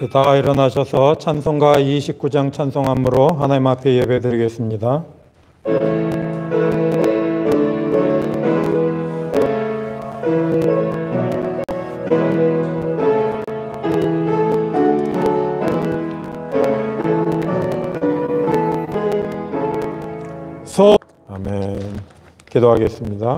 다 일어나셔서 찬송가 29장 찬송함으로 하나님 앞에 예배드리겠습니다. 아멘. 기도하겠습니다.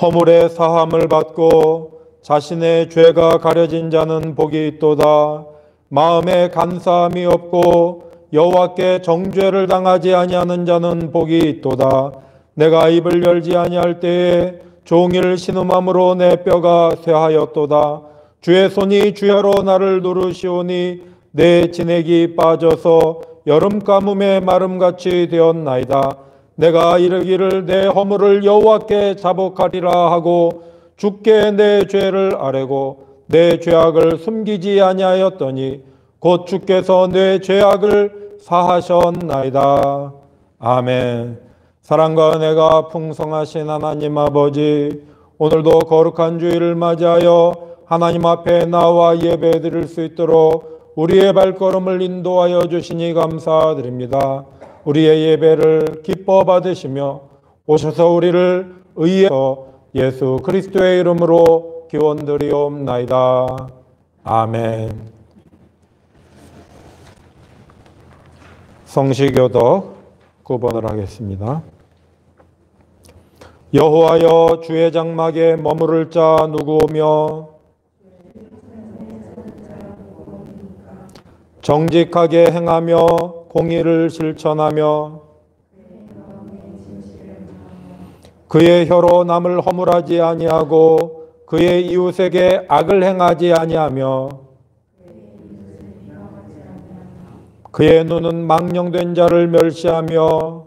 허물의 사함을 받고 자신의 죄가 가려진 자는 복이 있도다. 마음에 간사함이 없고 여호와께 정죄를 당하지 아니하는 자는 복이 있도다. 내가 입을 열지 아니할 때에 종일 신음함으로 내 뼈가 쇠하였도다. 주의 손이 주야로 나를 누르시오니 내 진액이 빠져서 여름 가뭄에 마름같이 되었나이다. 내가 이르기를 내 허물을 여호와께 자복하리라 하고 주께 내 죄를 아뢰고 내 죄악을 숨기지 아니하였더니 곧 주께서 내 죄악을 사하셨나이다. 아멘. 사랑과 은혜가 풍성하신 하나님 아버지, 오늘도 거룩한 주일을 맞이하여 하나님 앞에 나와 예배드릴 수 있도록 우리의 발걸음을 인도하여 주시니 감사드립니다. 우리의 예배를 기뻐 받으시며 오셔서 우리를 의해서 예수 그리스도의 이름으로 기원드리옵나이다. 아멘. 성시교독 9번을 하겠습니다. 여호와여, 주의 장막에 머무를 자 누구오며 정직하게 행하며 공의를 실천하며 그의 혀로 남을 허물하지 아니하고 그의 이웃에게 악을 행하지 아니하며 그의 눈은 망령된 자를 멸시하며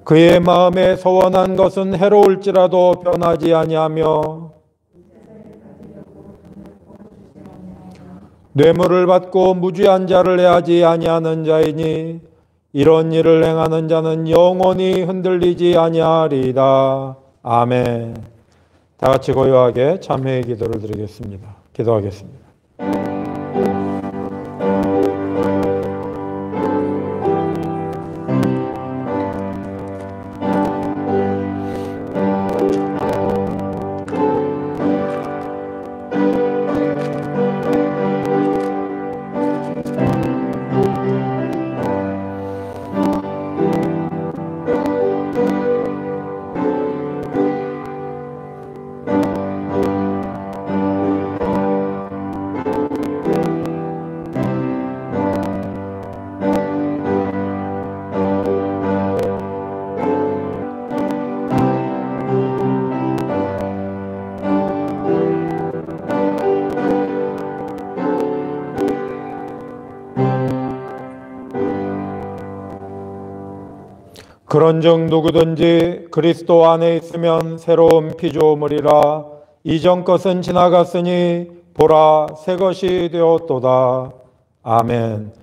그의 마음에 소원한 것은 해로울지라도 변하지 아니하며 뇌물을 받고 무죄한 자를 해하지 아니하는 자이니 이런 일을 행하는 자는 영원히 흔들리지 아니하리이다. 아멘. 다 같이 고요하게 참회의 기도를 드리겠습니다. 기도하겠습니다. 그런즉 누구든지 그리스도 안에 있으면 새로운 피조물이라. 이전 것은 지나갔으니 보라 새 것이 되었도다. 아멘.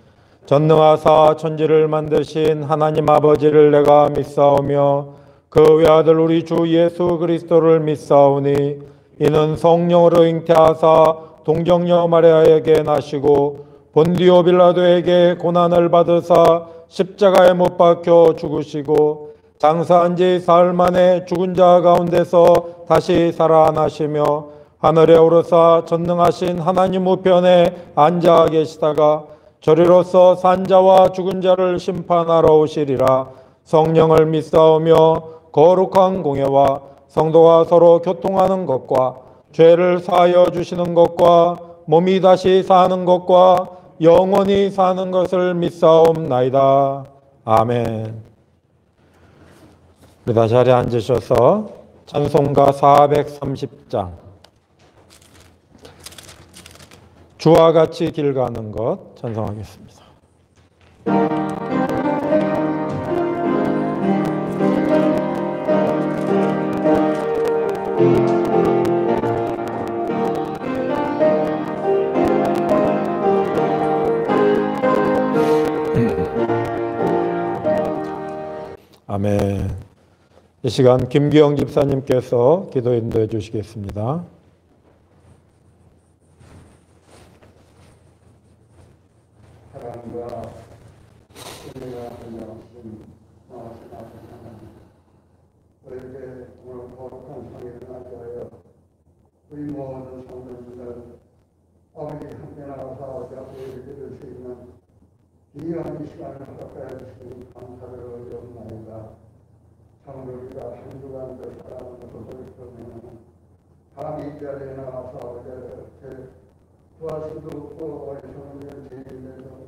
전능하사 천지를 만드신 하나님 아버지를 내가 믿사오며 그 외아들 우리 주 예수 그리스도를 믿사오니 이는 성령으로 잉태하사 동정녀 마리아에게 나시고 본디오 빌라도에게 고난을 받으사 십자가에 못 박혀 죽으시고 장사한 지 사흘 만에 죽은 자 가운데서 다시 살아나시며 하늘에 오르사 전능하신 하나님 우편에 앉아 계시다가 저리로서 산 자와 죽은 자를 심판하러 오시리라. 성령을 믿사오며 거룩한 공예와 성도가 서로 교통하는 것과 죄를 사하여 주시는 것과 몸이 다시 사는 것과 영원히 사는 것을 믿사옵나이다. 아멘. 우리 다 자리에 앉으셔서 찬송가 430장 주와 같이 길 가는 것 찬송하겠습니다. 아멘. 이 시간 김규영 집사님께서 기도 인도해 주시겠습니다. 사랑과 은혜가 흘러오신 나와신 아버지 하나님, 우리에게 오늘 거룩한 성회를 맞이하여 우리 모든 성도님들 아버지 함께 나가서 아버지 앞에 예배드릴 수 있는 귀한 이 시간을 허락하여 주시니 감사를 올려옵나이다. 참으로 우리가 한 주간 그 사랑을 거듭하면 감히 이 자리에 나와서 아버지 구할 수도 없고 어리석은 죄인들도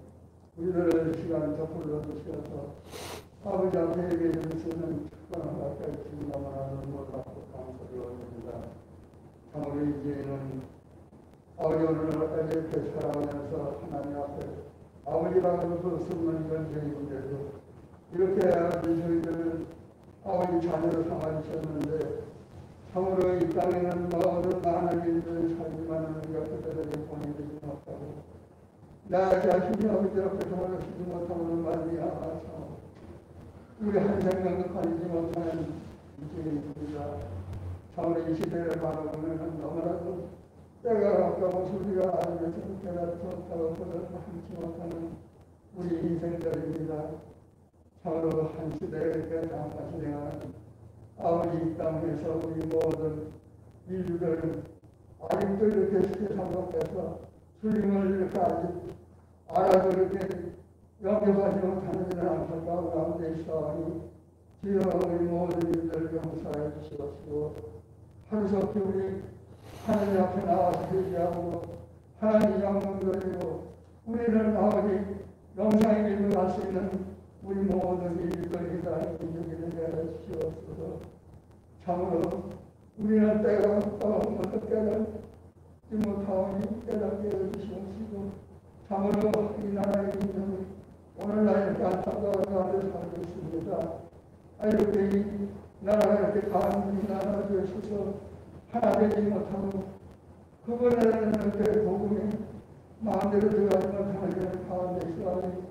우리를 시간부터 불러주셔서 아버지 앞에 예배드릴 수 있는 특권을 허락하여 주신 너무나 눈물 받고 감사를 올립니다. 참으로 이제는 아버지 오늘 이렇게 살아가면서 하나님 앞에 아버지라고도 쓰는 이런 죄인들도 이렇게 아버지 저희들은 아버지 자녀를 삼아주셨는데 참으로 이 땅에는 모든 많은 일들을 살지만 우리가 그들에게 본이 되지 못하고 나 자신이 아버지 앞에 돌아가시지 못하고는 말미암아서 우리 한 생명도 가리지 못하는 죄인들이다. 참으로 이 시대를 바라보면 너무나도 때가 가까워서 우리가 알면서 깨닫지 못하고 그들을 함지 못하는 우리 인생들입니다. 참으로 한 시대에 깨닫고 진행하는 아버지 이 땅에서 우리 모든 인류들은 아직도 이렇게 세상 속에서 주님을 이렇게 아직 알아도 이렇게 영접하지 못하는 이런 안타까운 가운데 있어하니 주여 우리 모든 일들을 용서해 주시옵시고 하루속히 우리 하나님 앞에 나와서 회개하고 하나님 영광 돌리고 우리는 아버지 영상의 길을 갈 수 있는 우리 모든 일들이다 인정이 되게 해주시옵소서. 참으로 우리는 때가 가까워서 깨닫지 못하오니 깨닫게 해주시옵시고 참으로 이 나라의 민족이 오늘날 이렇게 안타까운 가운데 살고 있습니다. 이렇게 이 나라가 이렇게 강한 이 나라 되셔서 하나 되지 못하고 그분에는 이렇게 복음이 마음대로 들어가지 못하는 그런 가운데 있어하니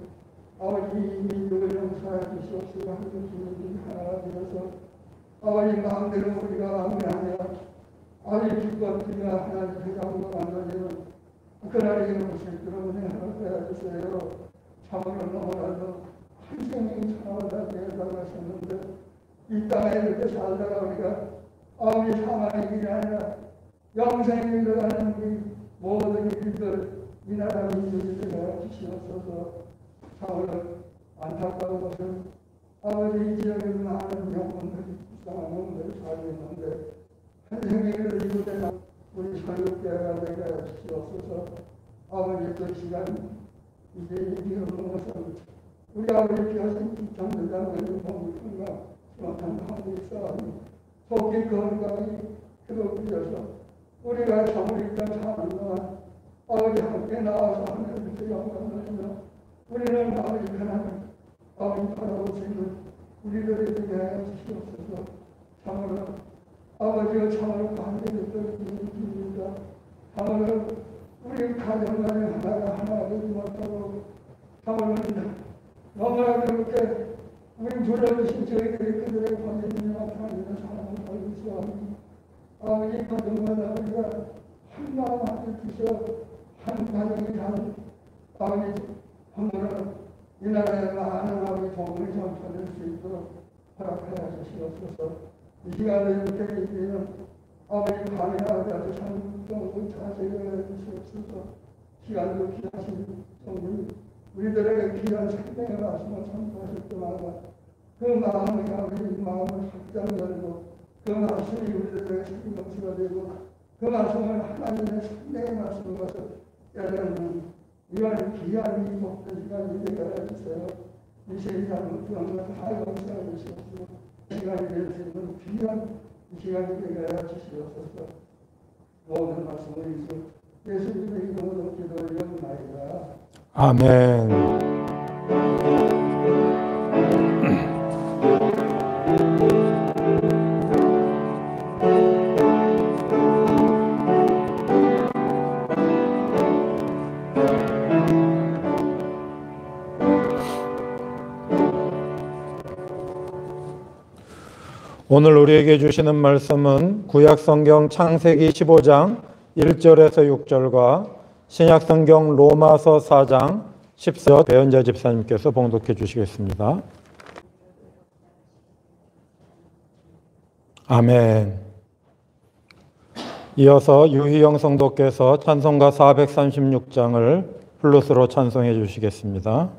아버지 이 민족을 용서해 주시옵시고 한국 주민들이 하나가 되어서 아버지 마음대로 우리가 아무하냐 아버지 기껏지가 하나님 회장으로 만들어지는 그날이 이룰 수 있도록 은혜 허락해 주세요. 참으로 너무나도 한 생명이 살아가다 내려가셨는데 이 땅에 이렇게 살다가 우리가 아버지 사망의 길이 아니라 영생이 들어가는 우리 모든 일들 이 나라 민족이 되어 주시옵소서. 참으로 안타까운 것은 아버지 이 지역에 많은 영혼들이 불쌍한 영혼들이 살고 있는데 한 생명을 이루되 우리 설교회가 되게 하시옵소서. 아버지 그 시간 이제 이기는 것은 우리 아버지 기어신 정들자는 공부가 못한 가운데 있어하니 속히 건강이 그렇게 우리가 참으로 있던 사는 동안 아버지 함께 나와서 하나님께 영광을 드리며 우리는 아버지 하나님 아버지 바라보시는 우리들이 되게 하여 주시옵소서. 참으로 아버지가 참으로 관계됐던 일입니다. 참으로 우리 가정간에 하나가 하나 되지 못하고 참으로 너무나 그렇게 우리 불러주신 저희들이 그들의 관계를 나타내는 사랑을 살고 있어하니 아버지 가정마다 우리가 한 마음 한뜻 주셔 한 가정이 한 아버지 함으로 이 나라에 많은 아버지 복음을 전파될 수 있도록 허락하여 주시옵소서. 이 시간에 이렇게 있는 아버지 밤에 아버지 성동을 자세히 해주시옵소서. 시간도 귀하신 성님 우리들에게 귀한 생명의 말씀을 선포하실 때마다 그 마음의 아버지 마음을 확장 열고 그 말씀이 우리들에게 생명수가 되고 그 말씀을 하나님의 생명의 말씀으로서 깨닫는 이런 귀한 이 복된 시간이 되게 해주세요. 이 세상을 영원히 다 용서해 주시옵시고 시간이 될 수 있는 귀한 이 시간이 되게 해주시옵소서. 모든 말씀을 예수님의 이름으로 기도드리옵나이다. 아멘. 오늘 우리에게 주시는 말씀은 구약성경 창세기 15장 1절에서 6절과 신약성경 로마서 4장 10절 배은자 집사님께서 봉독해 주시겠습니다. 아멘. 이어서 유희영 성도께서 찬송가 436장을 플루스로 찬송해 주시겠습니다.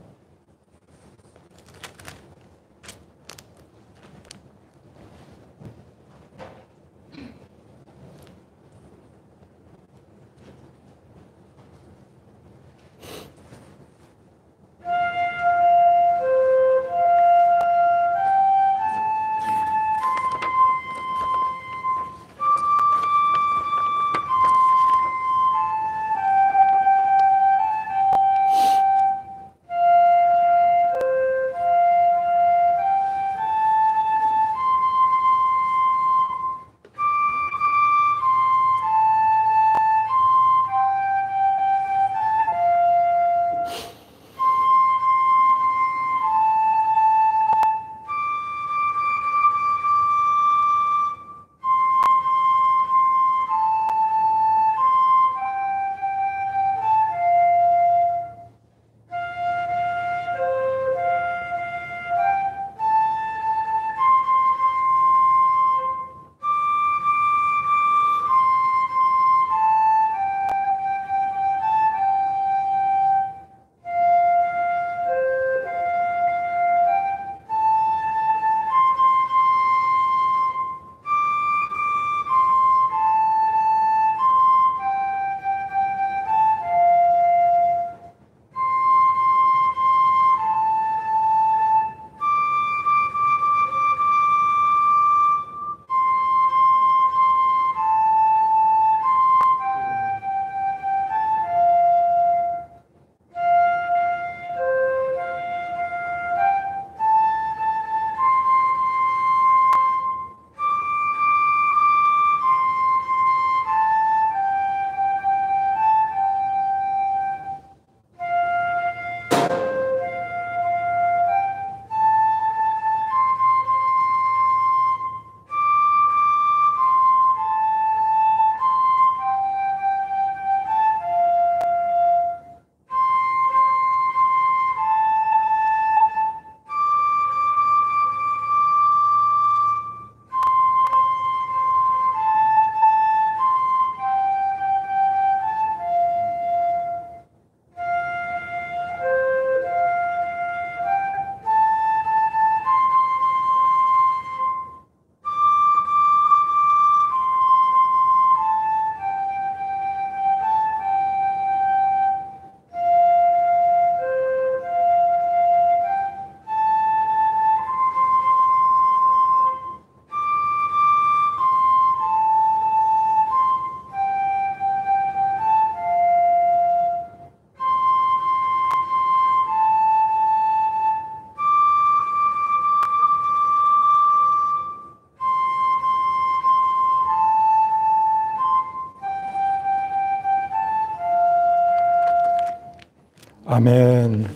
아멘.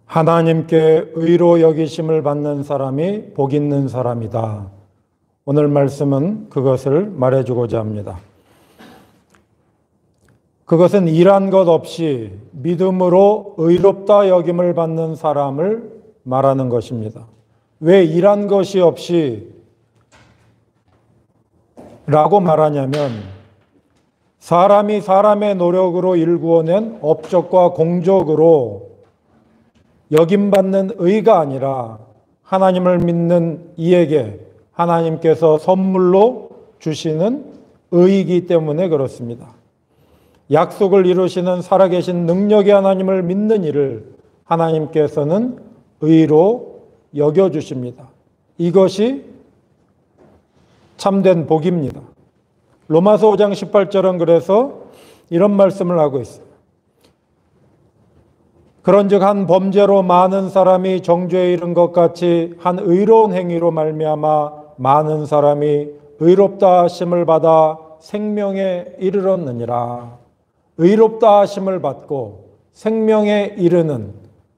하나님께 의로 여기심을 받는 사람이 복 있는 사람이다. 오늘 말씀은 그것을 말해주고자 합니다. 그것은 일한 것 없이 믿음으로 의롭다 여김을 받는 사람을 말하는 것입니다. 왜 일한 것이 없이 라고 말하냐면 사람이 사람의 노력으로 일구어낸 업적과 공적으로 여김받는 의가 아니라 하나님을 믿는 이에게 하나님께서 선물로 주시는 의이기 때문에 그렇습니다. 약속을 이루시는 살아계신 능력의 하나님을 믿는 이를 하나님께서는 의로 여겨주십니다. 이것이 참된 복입니다. 로마서 5장 18절은 그래서 이런 말씀을 하고 있어요. 그런즉 한 범죄로 많은 사람이 정죄에 이른 것 같이 한 의로운 행위로 말미암아 많은 사람이 의롭다 하심을 받아 생명에 이르렀느니라. 의롭다 하심을 받고 생명에 이르는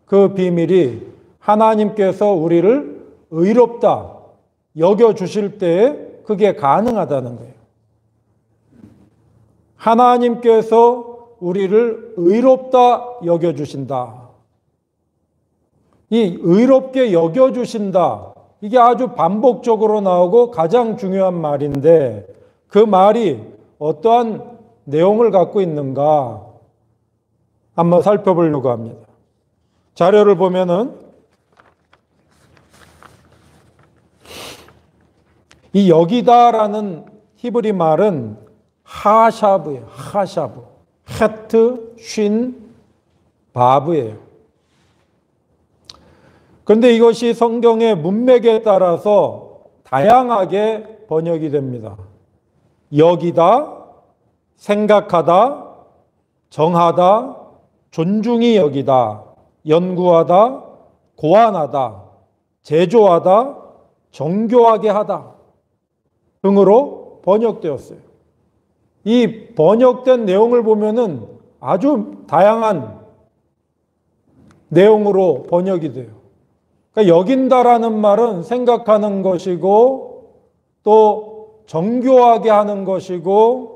그 비밀이 하나님께서 우리를 의롭다 여겨주실 때에 그게 가능하다는 거예요. 하나님께서 우리를 의롭다 여겨주신다. 이 의롭게 여겨주신다. 이게 아주 반복적으로 나오고 가장 중요한 말인데 그 말이 어떠한 내용을 갖고 있는가 한번 살펴보려고 합니다. 자료를 보면은 이 여기다라는 히브리 말은 하샤브예요. 하샤브. 헤트, 쉰, 바브예요. 그런데 이것이 성경의 문맥에 따라서 다양하게 번역이 됩니다. 여기다, 생각하다, 정하다, 존중히 여기다, 연구하다, 고안하다, 제조하다, 정교하게 하다 등으로 번역되었어요. 이 번역된 내용을 보면은 아주 다양한 내용으로 번역이 돼요. 그러니까 여긴다라는 말은 생각하는 것이고 또 정교하게 하는 것이고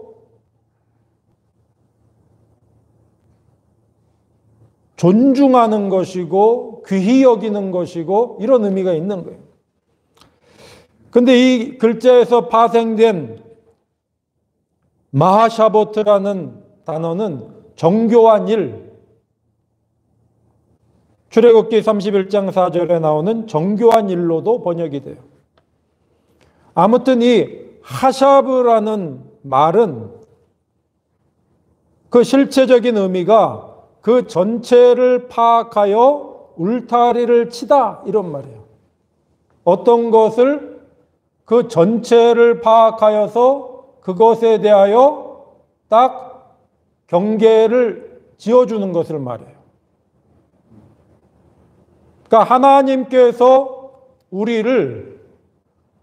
존중하는 것이고 귀히 여기는 것이고 이런 의미가 있는 거예요. 근데 이 글자에서 파생된 마하샤보트라는 단어는 정교한 일, 출애굽기 31장 4절에 나오는 정교한 일로도 번역이 돼요. 아무튼 이 하샤브라는 말은 그 실체적인 의미가 그 전체를 파악하여 울타리를 치다 이런 말이에요. 어떤 것을 그 전체를 파악하여서 그것에 대하여 딱 경계를 지어주는 것을 말해요. 그러니까 하나님께서 우리를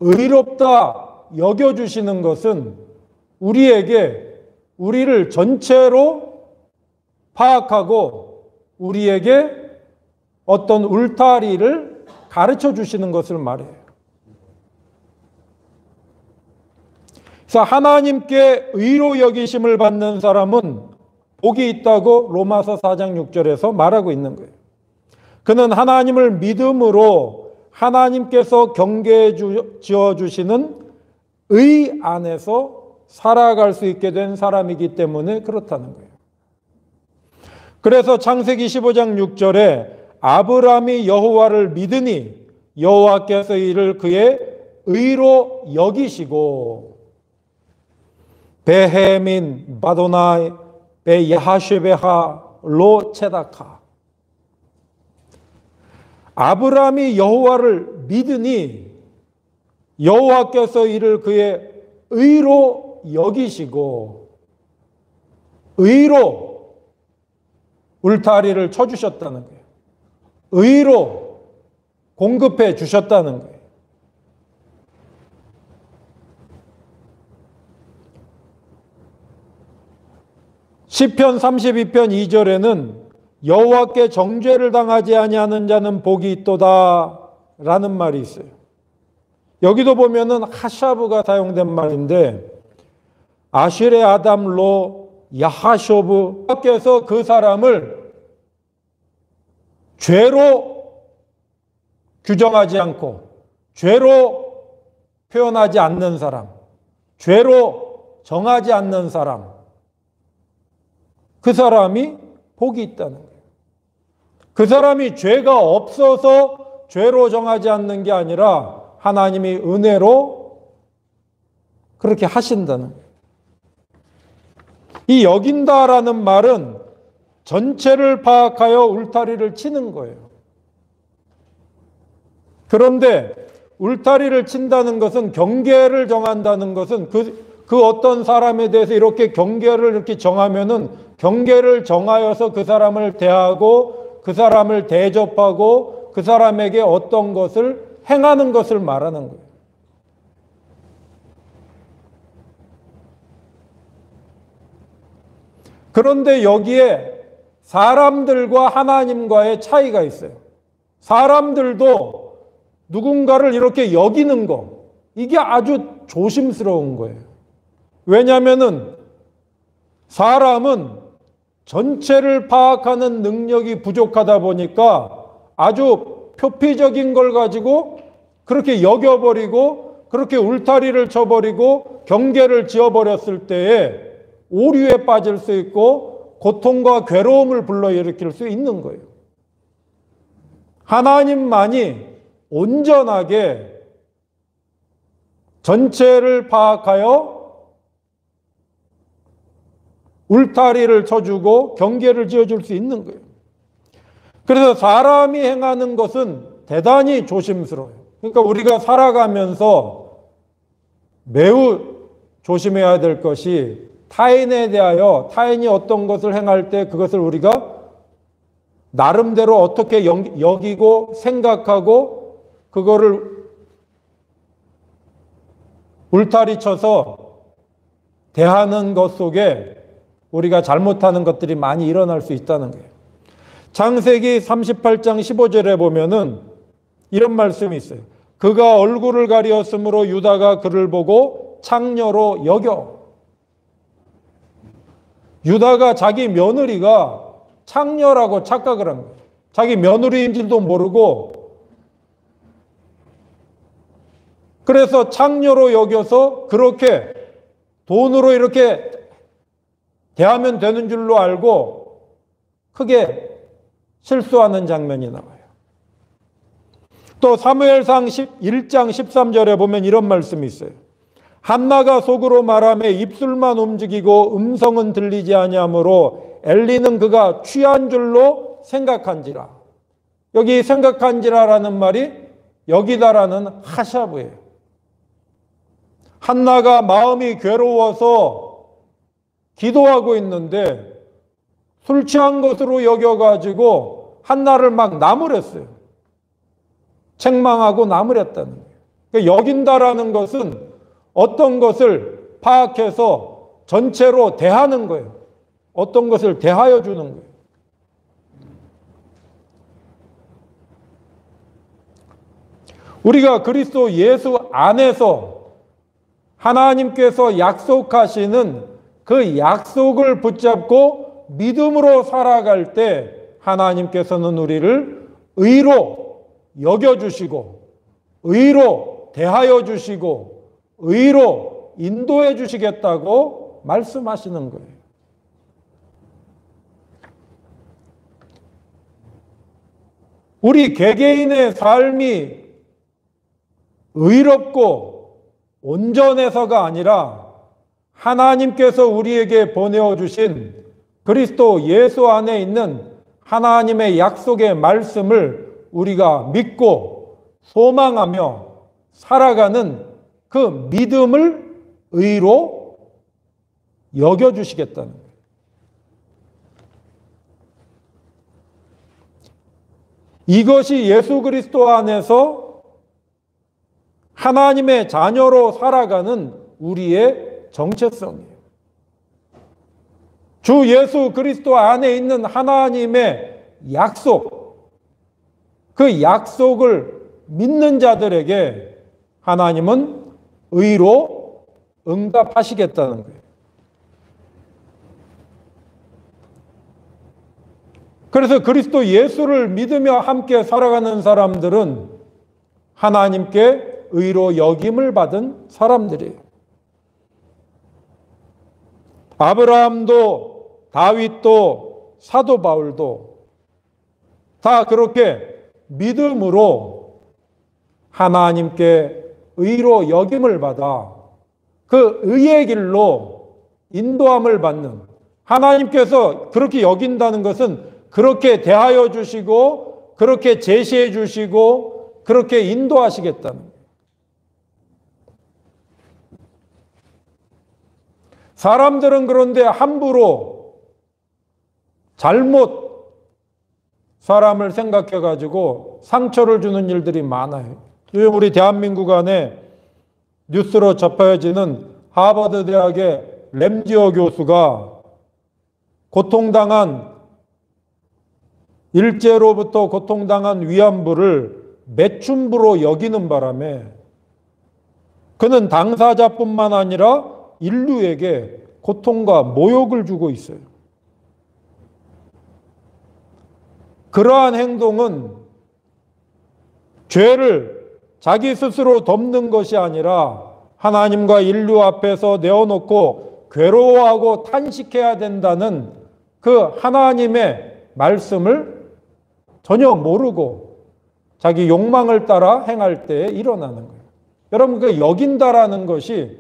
의롭다 여겨주시는 것은 우리를 전체로 파악하고 우리에게 어떤 울타리를 가르쳐 주시는 것을 말해요. 그래서 하나님께 의로 여기심을 받는 사람은 복이 있다고 로마서 4장 6절에서 말하고 있는 거예요. 그는 하나님을 믿음으로 하나님께서 경계해 지어주시는 의 안에서 살아갈 수 있게 된 사람이기 때문에 그렇다는 거예요. 그래서 창세기 15장 6절에 아브라함이 여호와를 믿으니 여호와께서 이를 그의 의로 여기시고 베헤민 바도나이 베야하쉐베하 로 체다카 아브라함이 여호와를 믿으니 여호와께서 이를 그의 의로 여기시고 의로 울타리를 쳐주셨다는 거예요. 의로 공급해 주셨다는 거예요. 시편 32편 2절에는 여호와께 정죄를 당하지 아니하는 자는 복이 있도다 라는 말이 있어요. 여기도 보면은 하샤브가 사용된 말인데 아실의 아담로 야하쇼브 께서 그 사람을 죄로 규정하지 않고 죄로 표현하지 않는 사람, 죄로 정하지 않는 사람, 그 사람이 복이 있다는 거예요. 그 사람이 죄가 없어서 죄로 정하지 않는 게 아니라 하나님이 은혜로 그렇게 하신다는 거예요. 이 여긴다라는 말은 전체를 파악하여 울타리를 치는 거예요. 그런데 울타리를 친다는 것은 경계를 정한다는 것은 그 어떤 사람에 대해서 이렇게 경계를 이렇게 정하면은 경계를 정하여서 그 사람을 대하고 그 사람을 대접하고 그 사람에게 어떤 것을 행하는 것을 말하는 거예요. 그런데 여기에 사람들과 하나님과의 차이가 있어요. 사람들도 누군가를 이렇게 여기는 거, 이게 아주 조심스러운 거예요. 왜냐하면은 사람은 전체를 파악하는 능력이 부족하다 보니까 아주 표피적인 걸 가지고 그렇게 여겨버리고 그렇게 울타리를 쳐버리고 경계를 지어버렸을 때에 오류에 빠질 수 있고 고통과 괴로움을 불러일으킬 수 있는 거예요. 하나님만이 온전하게 전체를 파악하여 울타리를 쳐주고 경계를 지어줄 수 있는 거예요. 그래서 사람이 행하는 것은 대단히 조심스러워요. 그러니까 우리가 살아가면서 매우 조심해야 될 것이 타인에 대하여 타인이 어떤 것을 행할 때 그것을 우리가 나름대로 어떻게 여기고 생각하고 그거를 울타리 쳐서 대하는 것 속에 우리가 잘못하는 것들이 많이 일어날 수 있다는 거예요. 창세기 38장 15절에 보면은 이런 말씀이 있어요. 그가 얼굴을 가리었으므로 유다가 그를 보고 창녀로 여겨. 유다가 자기 며느리가 창녀라고 착각을 한 거예요. 자기 며느리인 줄도 모르고 그래서 창녀로 여겨서 그렇게 돈으로 이렇게 대하면 되는 줄로 알고 크게 실수하는 장면이 나와요. 또 사무엘상 1장 13절에 보면 이런 말씀이 있어요. 한나가 속으로 말하며 입술만 움직이고 음성은 들리지 아니하므로 엘리는 그가 취한 줄로 생각한지라. 여기 생각한지라라는 말이 여기다라는 하샤브예요. 한나가 마음이 괴로워서 기도하고 있는데 술 취한 것으로 여겨가지고 한나를 막 나무랬어요. 책망하고 나무랬다는 거예요. 그러니까 여긴다라는 것은 어떤 것을 파악해서 전체로 대하는 거예요. 어떤 것을 대하여 주는 거예요. 우리가 그리스도 예수 안에서 하나님께서 약속하시는 그 약속을 붙잡고 믿음으로 살아갈 때 하나님께서는 우리를 의로 여겨주시고 의로 대하여 주시고 의로 인도해 주시겠다고 말씀하시는 거예요. 우리 개개인의 삶이 의롭고 온전해서가 아니라 하나님께서 우리에게 보내어 주신 그리스도 예수 안에 있는 하나님의 약속의 말씀을 우리가 믿고 소망하며 살아가는 그 믿음을 의로 여겨주시겠다는 거예요. 이것이 예수 그리스도 안에서 하나님의 자녀로 살아가는 우리의 정체성이에요. 주 예수 그리스도 안에 있는 하나님의 약속, 그 약속을 믿는 자들에게 하나님은 의로 응답하시겠다는 거예요. 그래서 그리스도 예수를 믿으며 함께 살아가는 사람들은 하나님께 의로 여김을 받은 사람들이에요. 아브라함도 다윗도 사도 바울도 다 그렇게 믿음으로 하나님께 의로 여김을 받아 그 의의 길로 인도함을 받는, 하나님께서 그렇게 여긴다는 것은 그렇게 대하여 주시고 그렇게 제시해 주시고 그렇게 인도하시겠다는 거예요. 사람들은 그런데 함부로 잘못 사람을 생각해 가지고 상처를 주는 일들이 많아요. 요즘 우리 대한민국 안에 뉴스로 접해지는 하버드 대학의 램지어 교수가 고통당한 일제로부터 고통당한 위안부를 매춘부로 여기는 바람에 그는 당사자뿐만 아니라 인류에게 고통과 모욕을 주고 있어요. 그러한 행동은 죄를 자기 스스로 덮는 것이 아니라 하나님과 인류 앞에서 내어놓고 괴로워하고 탄식해야 된다는 그 하나님의 말씀을 전혀 모르고 자기 욕망을 따라 행할 때에 일어나는 거예요. 여러분, 그 여긴다라는 것이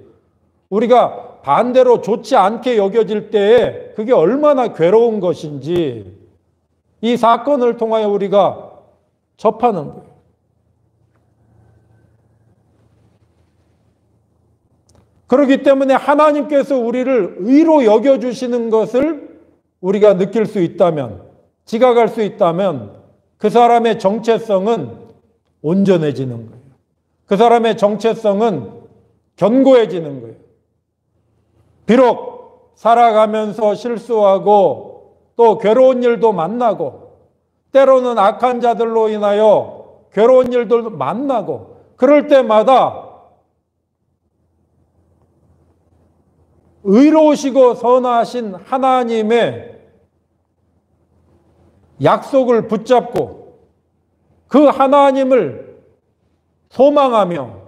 우리가 반대로 좋지 않게 여겨질 때에 그게 얼마나 괴로운 것인지 이 사건을 통하여 우리가 접하는 거예요. 그렇기 때문에 하나님께서 우리를 의로 여겨주시는 것을 우리가 느낄 수 있다면, 지각할 수 있다면 그 사람의 정체성은 온전해지는 거예요. 그 사람의 정체성은 견고해지는 거예요. 비록 살아가면서 실수하고 또 괴로운 일도 만나고 때로는 악한 자들로 인하여 괴로운 일도 만나고 그럴 때마다 의로우시고 선하신 하나님의 약속을 붙잡고 그 하나님을 소망하며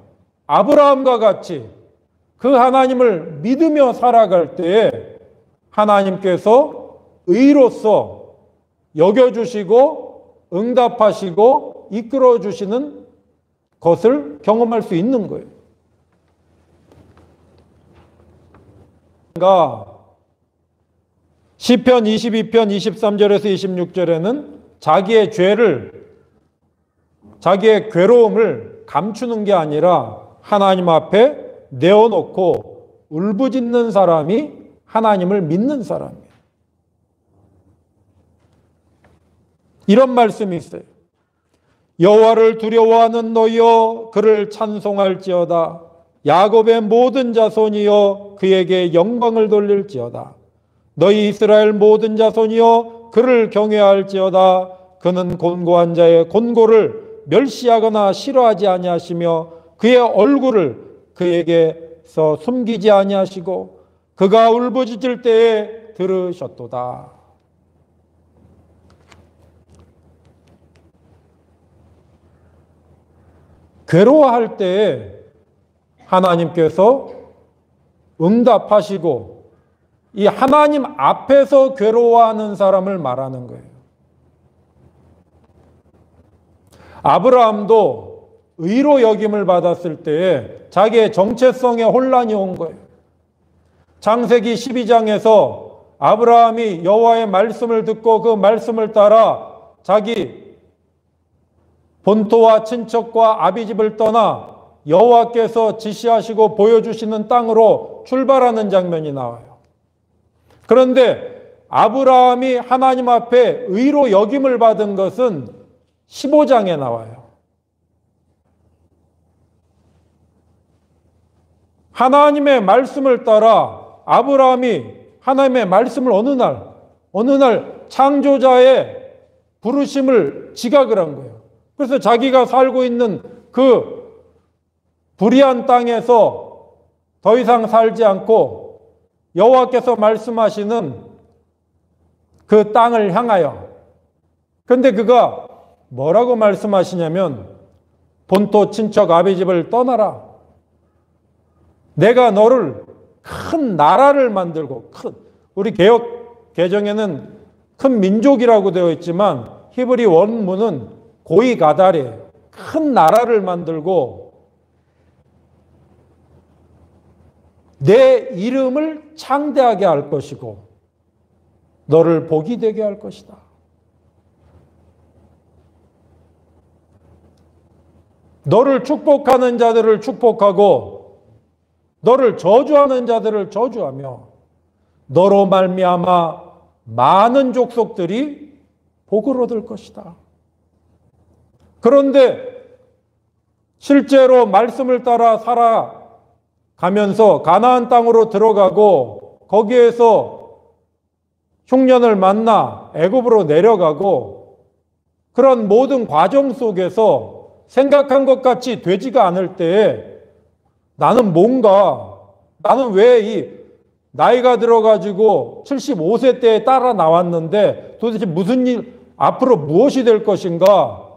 아브라함과 같이 그 하나님을 믿으며 살아갈 때에 하나님께서 의로서 여겨주시고 응답하시고 이끌어주시는 것을 경험할 수 있는 거예요. 시편 22편 23절에서 26절에는 자기의 죄를, 자기의 괴로움을 감추는 게 아니라 하나님 앞에 내어놓고 울부짖는 사람이 하나님을 믿는 사람이에요. 이런 말씀이 있어요. 여호와를 두려워하는 너희여 그를 찬송할지어다. 야곱의 모든 자손이여 그에게 영광을 돌릴지어다. 너희 이스라엘 모든 자손이여 그를 경외할지어다. 그는 곤고한 자의 곤고를 멸시하거나 싫어하지 아니하시며 그의 얼굴을 그에게서 숨기지 아니하시고 그가 울부짖을 때에 들으셨도다. 괴로워할 때에 하나님께서 응답하시고 이 하나님 앞에서 괴로워하는 사람을 말하는 거예요. 아브라함도 의로 여김을 받았을 때에 자기의 정체성에 혼란이 온 거예요. 창세기 12장에서 아브라함이 여호와의 말씀을 듣고 그 말씀을 따라 자기 본토와 친척과 아비집을 떠나 여호와께서 지시하시고 보여주시는 땅으로 출발하는 장면이 나와요. 그런데 아브라함이 하나님 앞에 의로 여김을 받은 것은 15장에 나와요. 하나님의 말씀을 따라 아브라함이 하나님의 말씀을 어느 날 창조자의 부르심을 지각을 한 거예요. 그래서 자기가 살고 있는 그 불의한 땅에서 더 이상 살지 않고 여호와께서 말씀하시는 그 땅을 향하여, 그런데 그가 뭐라고 말씀하시냐면 본토 친척 아비집을 떠나라. 내가 너를 큰 나라를 만들고, 우리 개역 개정에는 큰 민족이라고 되어 있지만 히브리 원문은 고이 가달이에요. 큰 나라를 만들고 내 이름을 창대하게 할 것이고 너를 복이 되게 할 것이다. 너를 축복하는 자들을 축복하고 너를 저주하는 자들을 저주하며 너로 말미암아 많은 족속들이 복을 얻을 것이다. 그런데 실제로 말씀을 따라 살아가면서 가나안 땅으로 들어가고 거기에서 흉년을 만나 애굽으로 내려가고 그런 모든 과정 속에서 생각한 것 같이 되지가 않을 때에 나는 왜 이 나이가 들어가지고 75세 때에 따라 나왔는데 도대체 무슨 일, 앞으로 무엇이 될 것인가?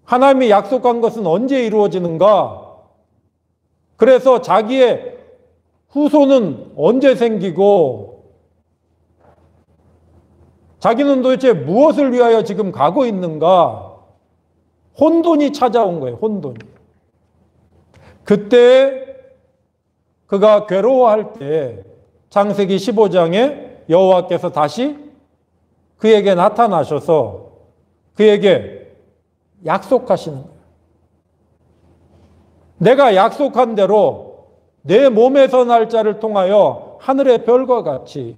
하나님이 약속한 것은 언제 이루어지는가? 그래서 자기의 후손은 언제 생기고 자기는 도대체 무엇을 위하여 지금 가고 있는가? 혼돈이 찾아온 거예요. 혼돈이. 그때 그가 괴로워할 때 창세기 15장에 여호와께서 다시 그에게 나타나셔서 그에게 약속하시는 거예요. 내가 약속한 대로 내 몸에서 날 자를 통하여 하늘의 별과 같이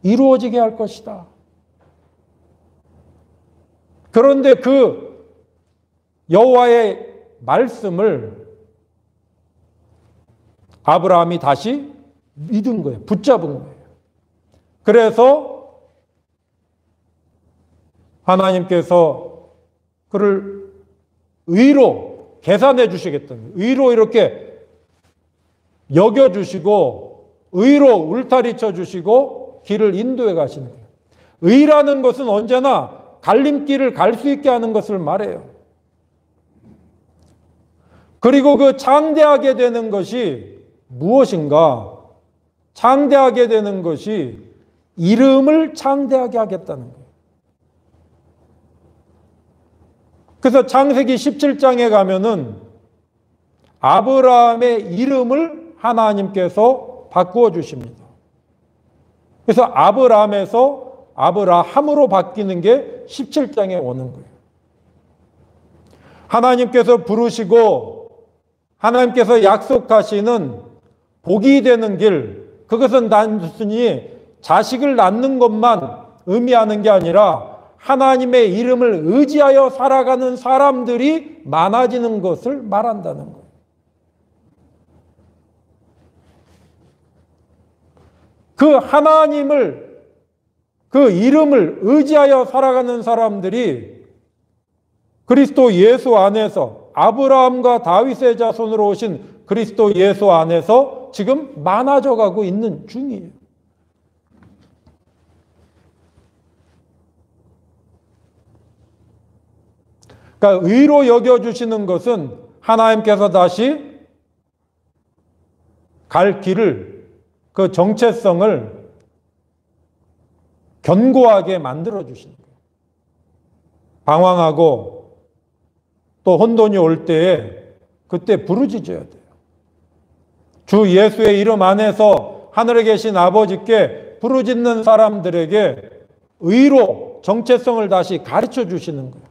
이루어지게 할 것이다. 그런데 그 여호와의 말씀을 아브라함이 다시 믿은 거예요. 붙잡은 거예요. 그래서 하나님께서 그를 의로 계산해 주시겠다는, 의로 이렇게 여겨주시고 의로 울타리 쳐주시고 길을 인도해 가시는 거예요. 의라는 것은 언제나 갈림길을 갈 수 있게 하는 것을 말해요. 그리고 그 창대하게 되는 것이 무엇인가? 창대하게 되는 것이 이름을 창대하게 하겠다는 거예요. 그래서 창세기 17장에 가면은 아브라함의 이름을 하나님께서 바꾸어 주십니다. 그래서 아브라함에서 아브라함으로 바뀌는 게 17장에 오는 거예요. 하나님께서 부르시고 하나님께서 약속하시는 복이 되는 길, 그것은 단순히 자식을 낳는 것만 의미하는 게 아니라 하나님의 이름을 의지하여 살아가는 사람들이 많아지는 것을 말한다는 거예요. 그 하나님을, 그 이름을 의지하여 살아가는 사람들이 그리스도 예수 안에서 아브라함과 다윗의 자손으로 오신 그리스도 예수 안에서 지금 많아져 가고 있는 중이에요. 그러니까 의로 여겨주시는 것은 하나님께서 다시 갈 길을, 그 정체성을 견고하게 만들어 주시는 거예요. 방황하고 또 혼돈이 올 때에 그때 부르짖어야 돼요. 주 예수의 이름 안에서 하늘에 계신 아버지께 부르짖는 사람들에게 의로 정체성을 다시 가르쳐 주시는 거예요.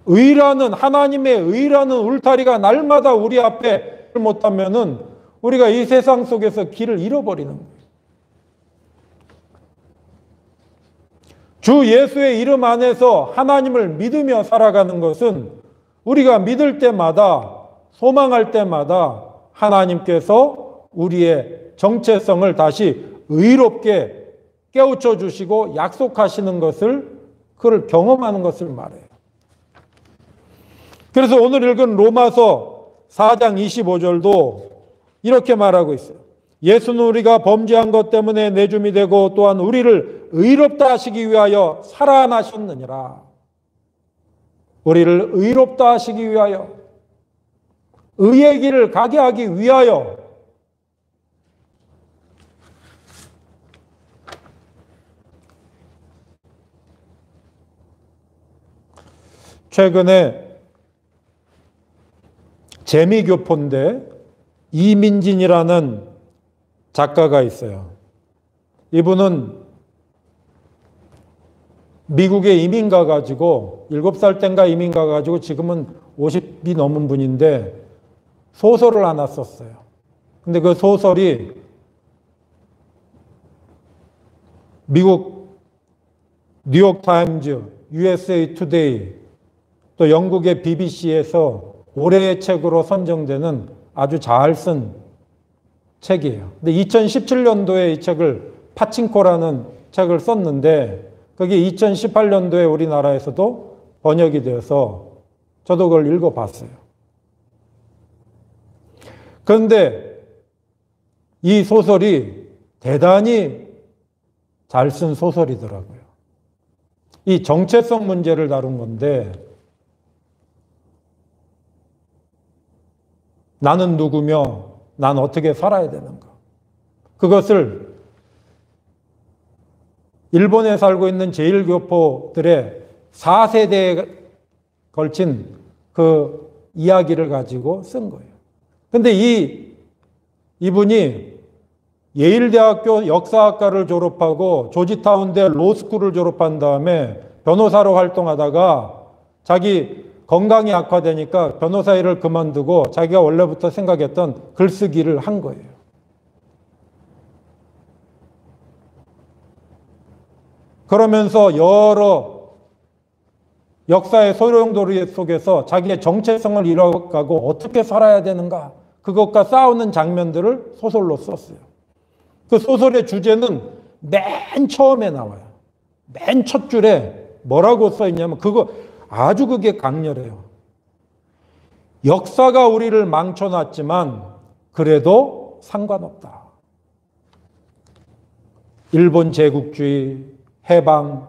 의라는, 하나님의 의라는 울타리가 날마다 우리 앞에 못하면은 우리가 이 세상 속에서 길을 잃어버리는 거예요. 주 예수의 이름 안에서 하나님을 믿으며 살아가는 것은 우리가 믿을 때마다, 소망할 때마다 하나님께서 우리의 정체성을 다시 의롭게 깨우쳐 주시고 약속하시는 것을, 그걸 경험하는 것을 말해요. 그래서 오늘 읽은 로마서 4장 25절도 이렇게 말하고 있어요. 예수는 우리가 범죄한 것 때문에 내줌이 되고 또한 우리를 의롭다 하시기 위하여 살아나셨느니라. 우리를 의롭다 하시기 위하여, 의의 길을 가게 하기 위하여 최근에 재미교포인데 이민진이라는 작가가 있어요. 이분은 미국에 이민 가가지고 7살 땐가 이민 가가지고 지금은 50이 넘은 분인데 소설을 하나 썼어요. 근데 그 소설이 미국 뉴욕타임즈, USA 투데이, 또 영국의 BBC에서 올해의 책으로 선정되는 아주 잘 쓴 책이에요. 근데 2017년도에 이 책을 파친코라는 책을 썼는데 그게 2018년도에 우리나라에서도 번역이 되어서 저도 그걸 읽어봤어요. 그런데 이 소설이 대단히 잘 쓴 소설이더라고요. 이 정체성 문제를 다룬 건데 나는 누구며 난 어떻게 살아야 되는가. 그것을 일본에 살고 있는 제1교포들의 4세대에 걸친 그 이야기를 가지고 쓴 거예요. 근데 이분이 예일대학교 역사학과를 졸업하고 조지타운대 로스쿨을 졸업한 다음에 변호사로 활동하다가 자기 건강이 악화되니까 변호사 일을 그만두고 자기가 원래부터 생각했던 글쓰기를 한 거예요. 그러면서 여러 역사의 소용돌이 속에서 자기의 정체성을 잃어가고 어떻게 살아야 되는가, 그것과 싸우는 장면들을 소설로 썼어요. 그 소설의 주제는 맨 처음에 나와요. 맨 첫 줄에 뭐라고 써있냐면 아주 그게 강렬해요. 역사가 우리를 망쳐놨지만 그래도 상관없다. 일본 제국주의, 해방,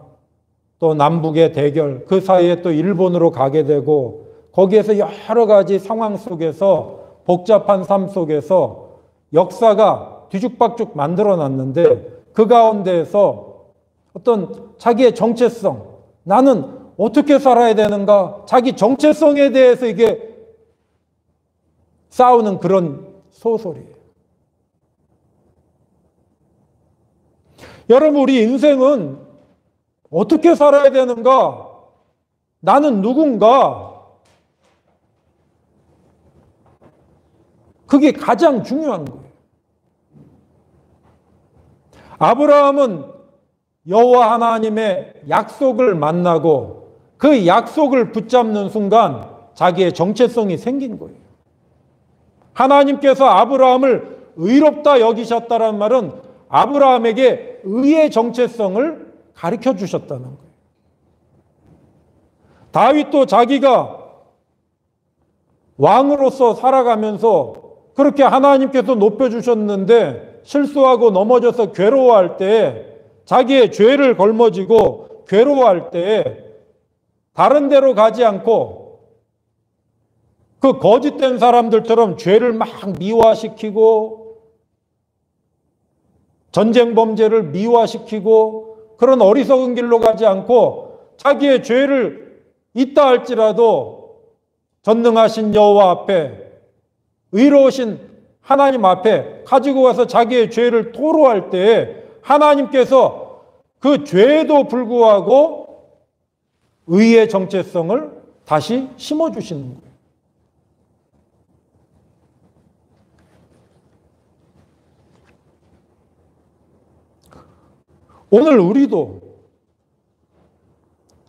또 남북의 대결, 그 사이에 또 일본으로 가게 되고 거기에서 여러 가지 상황 속에서 복잡한 삶 속에서 역사가 뒤죽박죽 만들어놨는데 그 가운데에서 어떤 자기의 정체성, 나는 어떻게 살아야 되는가, 자기 정체성에 대해서 이게 싸우는 그런 소설이에요. 여러분, 우리 인생은 어떻게 살아야 되는가? 나는 누군가? 그게 가장 중요한 거예요. 아브라함은 여호와 하나님의 약속을 만나고 그 약속을 붙잡는 순간 자기의 정체성이 생긴 거예요. 하나님께서 아브라함을 의롭다 여기셨다는 말은 아브라함에게 의의 정체성을 가르쳐 주셨다는 거예요. 다윗도 자기가 왕으로서 살아가면서 그렇게 하나님께서 높여주셨는데 실수하고 넘어져서 괴로워할 때, 자기의 죄를 걸머지고 괴로워할 때 다른 데로 가지 않고 그 거짓된 사람들처럼 죄를 막 미화시키고 전쟁 범죄를 미화시키고 그런 어리석은 길로 가지 않고 자기의 죄를 있다 할지라도 전능하신 여호와 앞에, 의로우신 하나님 앞에 가지고 가서 자기의 죄를 토로할 때 하나님께서 그 죄에도 불구하고 의의 정체성을 다시 심어주시는 거예요. 오늘 우리도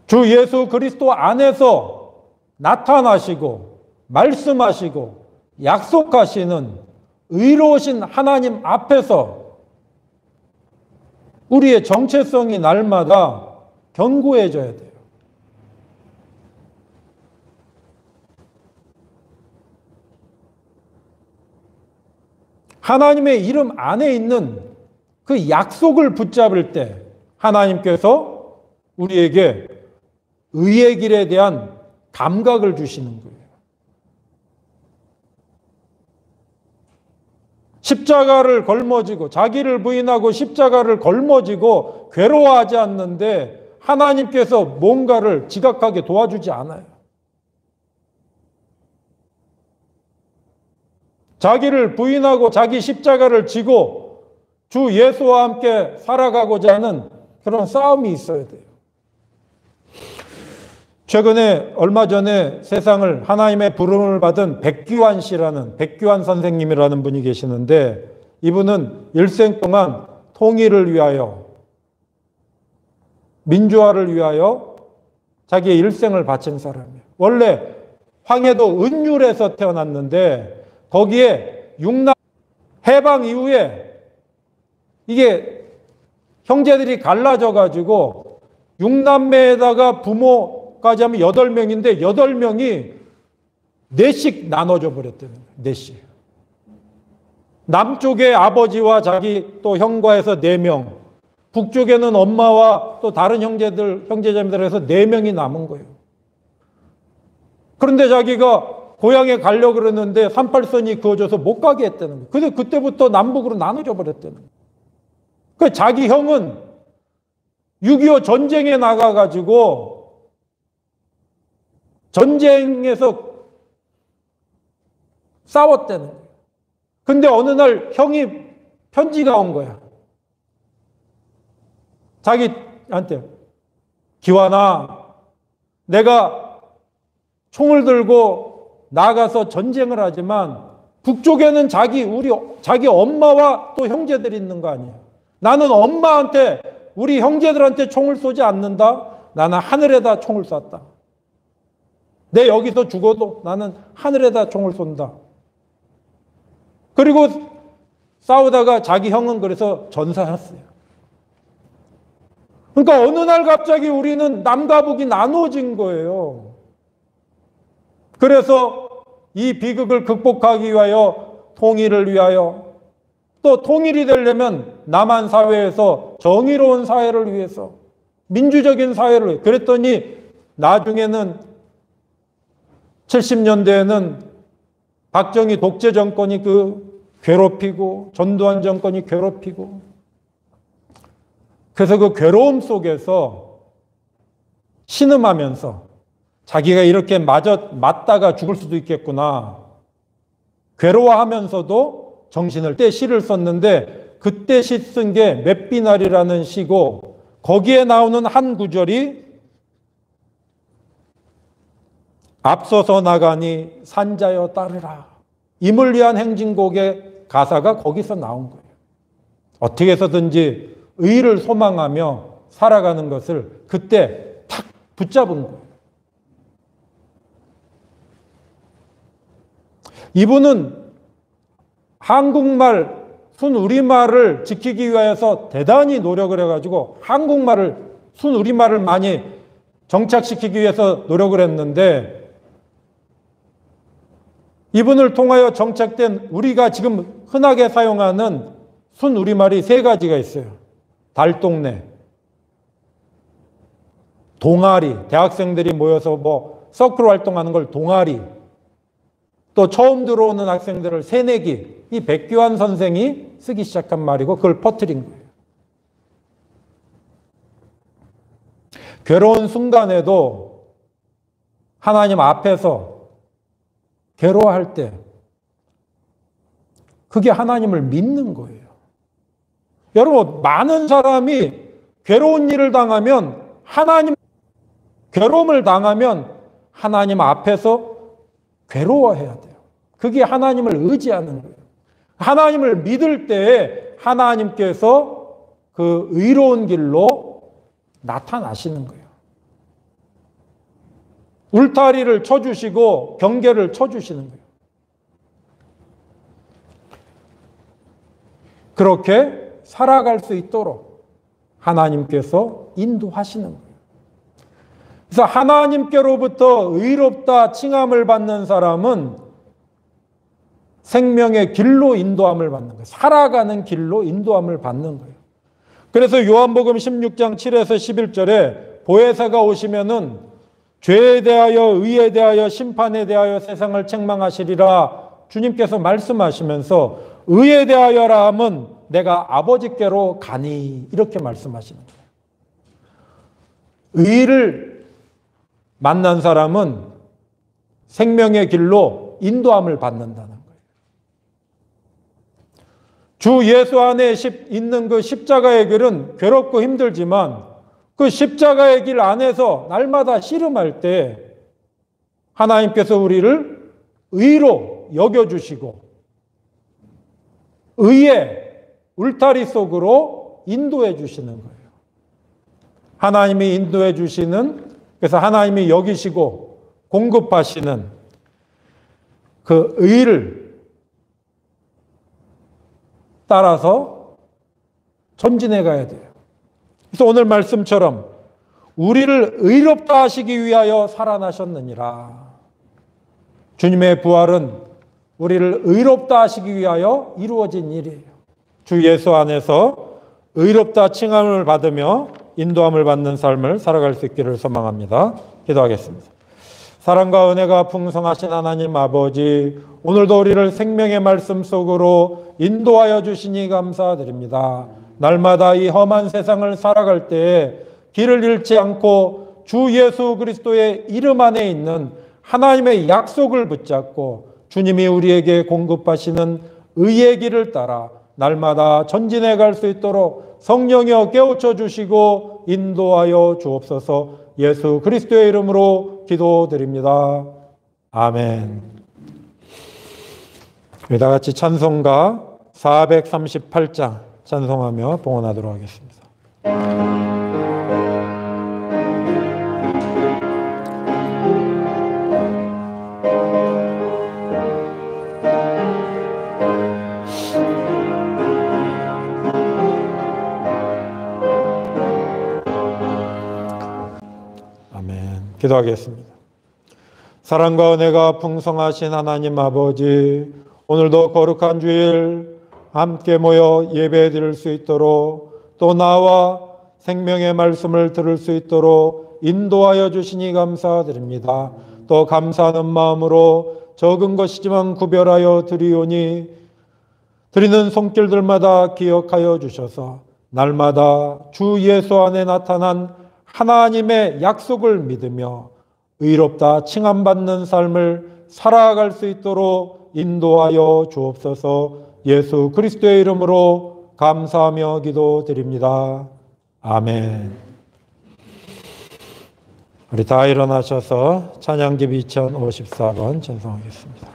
주 예수 그리스도 안에서 나타나시고 말씀하시고 약속하시는 의로우신 하나님 앞에서 우리의 정체성이 날마다 견고해져야 돼요. 하나님의 이름 안에 있는 그 약속을 붙잡을 때 하나님께서 우리에게 의의 길에 대한 감각을 주시는 거예요. 십자가를 걸머지고 자기를 부인하고 십자가를 걸머지고 괴로워하지 않는데 하나님께서 뭔가를 지각하게 도와주지 않아요. 자기를 부인하고 자기 십자가를 지고 주 예수와 함께 살아가고자 하는 그런 싸움이 있어야 돼요. 최근에 얼마 전에 세상을 하나님의 부름을 받은 백규환 씨라는, 백규환 선생님이라는 분이 계시는데 이분은 일생 동안 통일을 위하여, 민주화를 위하여 자기의 일생을 바친 사람이에요. 원래 황해도 은율에서 태어났는데 거기에 해방 이후에 이게 형제들이 갈라져 가지고 6남매에다가 부모까지 하면 8명인데 8명이 넷씩 나눠져 버렸다는 거예요. 넷씩. 남쪽에 아버지와 자기 또 형과 해서 4명, 북쪽에는 엄마와 또 다른 형제자매들 해서 4명이 남은 거예요. 그런데 자기가 고향에 가려고 그랬는데 38선이 그어져서 못 가게 했다는 거예요. 그래서 그때부터 남북으로 나눠져 버렸다는 거예요. 그 자기 형은 6.25 전쟁에 나가가지고 전쟁에서 싸웠다는 거예요. 근데 어느 날 형이 편지가 온 거야. 자기한테. 기환아, 내가 총을 들고 나가서 전쟁을 하지만 북쪽에는 자기 엄마와 또 형제들이 있는 거 아니야. 나는 엄마한테, 우리 형제들한테 총을 쏘지 않는다. 나는 하늘에다 총을 쐈다. 내 여기서 죽어도 나는 하늘에다 총을 쏜다. 그리고 싸우다가 자기 형은 그래서 전사했어요. 그러니까 어느 날 갑자기 우리는 남과 북이 나눠진 거예요. 그래서 이 비극을 극복하기 위하여, 통일을 위하여, 또 통일이 되려면 남한 사회에서 정의로운 사회를 위해서, 민주적인 사회를 위해서, 그랬더니 나중에는 70년대에는 박정희 독재 정권이 괴롭히고 전두환 정권이 괴롭히고, 그래서 그 괴로움 속에서 신음하면서 자기가 이렇게 맞다가 죽을 수도 있겠구나, 괴로워하면서도 정신을 때 시를 썼는데, 그때 시 쓴 게 맷비날이라는 시고, 거기에 나오는 한 구절이 앞서서 나가니 산자여 따르라, 임을 위한 행진곡의 가사가 거기서 나온 거예요. 어떻게 해서든지 의를 소망하며 살아가는 것을 그때 탁 붙잡은 거예요. 이분은 한국말, 순우리말을 지키기 위해서 대단히 노력을 해가지고 한국말을, 순우리말을 많이 정착시키기 위해서 노력을 했는데, 이분을 통하여 정착된 우리가 지금 흔하게 사용하는 순우리말이 3가지가 있어요. 달동네, 동아리, 대학생들이 모여서 서클 활동하는 걸 동아리, 또 처음 들어오는 학생들을 새내기, 이 백규환 선생이 쓰기 시작한 말이고 그걸 퍼뜨린 거예요. 괴로운 순간에도 하나님 앞에서 괴로워할 때 그게 하나님을 믿는 거예요. 여러분, 많은 사람이 괴로운 일을 당하면 괴로움을 당하면 하나님 앞에서 괴로워해야 돼요. 그게 하나님을 의지하는 거예요. 하나님을 믿을 때에 하나님께서 그 의로운 길로 나타나시는 거예요. 울타리를 쳐주시고 경계를 쳐주시는 거예요. 그렇게 살아갈 수 있도록 하나님께서 인도하시는 거예요. 그래서 하나님께로부터 의롭다 칭함을 받는 사람은 생명의 길로 인도함을 받는 거예요. 살아가는 길로 인도함을 받는 거예요. 그래서 요한복음 16장 7에서 11절에 보혜사가 오시면은 죄에 대하여, 의에 대하여, 심판에 대하여 세상을 책망하시리라 주님께서 말씀하시면서, 의에 대하여라 함은 내가 아버지께로 가니, 이렇게 말씀하시는 거예요. 의를 만난 사람은 생명의 길로 인도함을 받는다는 거예요. 주 예수 안에 있는 그 십자가의 길은 괴롭고 힘들지만 그 십자가의 길 안에서 날마다 씨름할 때 하나님께서 우리를 의로 여겨주시고 의의 울타리 속으로 인도해 주시는 거예요. 하나님이 인도해 주시는, 그래서 하나님이 여기시고 공급하시는 그 의를 따라서 전진해 가야 돼요. 그래서 오늘 말씀처럼 우리를 의롭다 하시기 위하여 살아나셨느니라. 주님의 부활은 우리를 의롭다 하시기 위하여 이루어진 일이에요. 주 예수 안에서 의롭다 칭함을 받으며 인도함을 받는 삶을 살아갈 수 있기를 소망합니다. 기도하겠습니다. 사랑과 은혜가 풍성하신 하나님 아버지, 오늘도 우리를 생명의 말씀 속으로 인도하여 주시니 감사드립니다. 날마다 이 험한 세상을 살아갈 때에 길을 잃지 않고 주 예수 그리스도의 이름 안에 있는 하나님의 약속을 붙잡고 주님이 우리에게 공급하시는 의의 길을 따라 날마다 전진해 갈 수 있도록 성령이여 깨우쳐 주시고 인도하여 주옵소서. 예수 그리스도의 이름으로 기도드립니다. 아멘. 우리 다 같이 찬송가 438장 찬송하며 봉헌하도록 하겠습니다. 기도하겠습니다. 사랑과 은혜가 풍성하신 하나님 아버지, 오늘도 거룩한 주일 함께 모여 예배 드릴 수 있도록 또 나와 생명의 말씀을 들을 수 있도록 인도하여 주시니 감사드립니다. 또 감사하는 마음으로 적은 것이지만 구별하여 드리오니 드리는 손길들마다 기억하여 주셔서 날마다 주 예수 안에 나타난 하나님의 약속을 믿으며 의롭다 칭함받는 삶을 살아갈 수 있도록 인도하여 주옵소서. 예수 그리스도의 이름으로 감사하며 기도드립니다. 아멘. 우리 다 일어나셔서 찬양집 2054번 전송하겠습니다.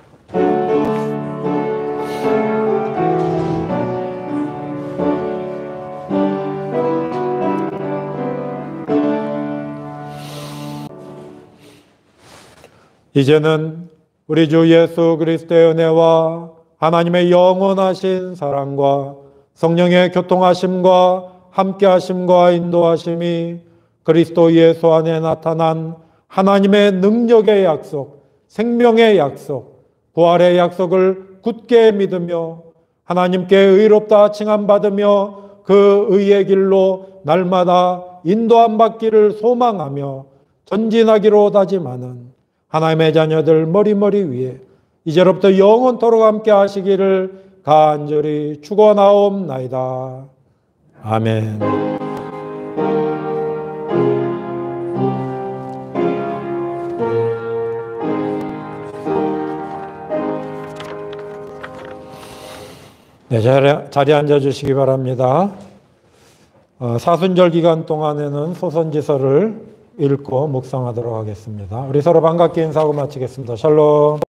이제는 우리 주 예수 그리스도의 은혜와 하나님의 영원하신 사랑과 성령의 교통하심과 함께하심과 인도하심이 그리스도 예수 안에 나타난 하나님의 능력의 약속, 생명의 약속, 부활의 약속을 굳게 믿으며 하나님께 의롭다 칭함받으며 그 의의 길로 날마다 인도함 받기를 소망하며 전진하기로 다짐하는 하나님의 자녀들 머리머리 위에 이제로부터 영원토록 함께 하시기를 간절히 축원하옵나이다. 아멘. 네, 자리에 앉아주시기 바랍니다. 사순절 기간 동안에는 소선지서를 읽고 묵상하도록 하겠습니다. 우리 서로 반갑게 인사하고 마치겠습니다. 샬롬.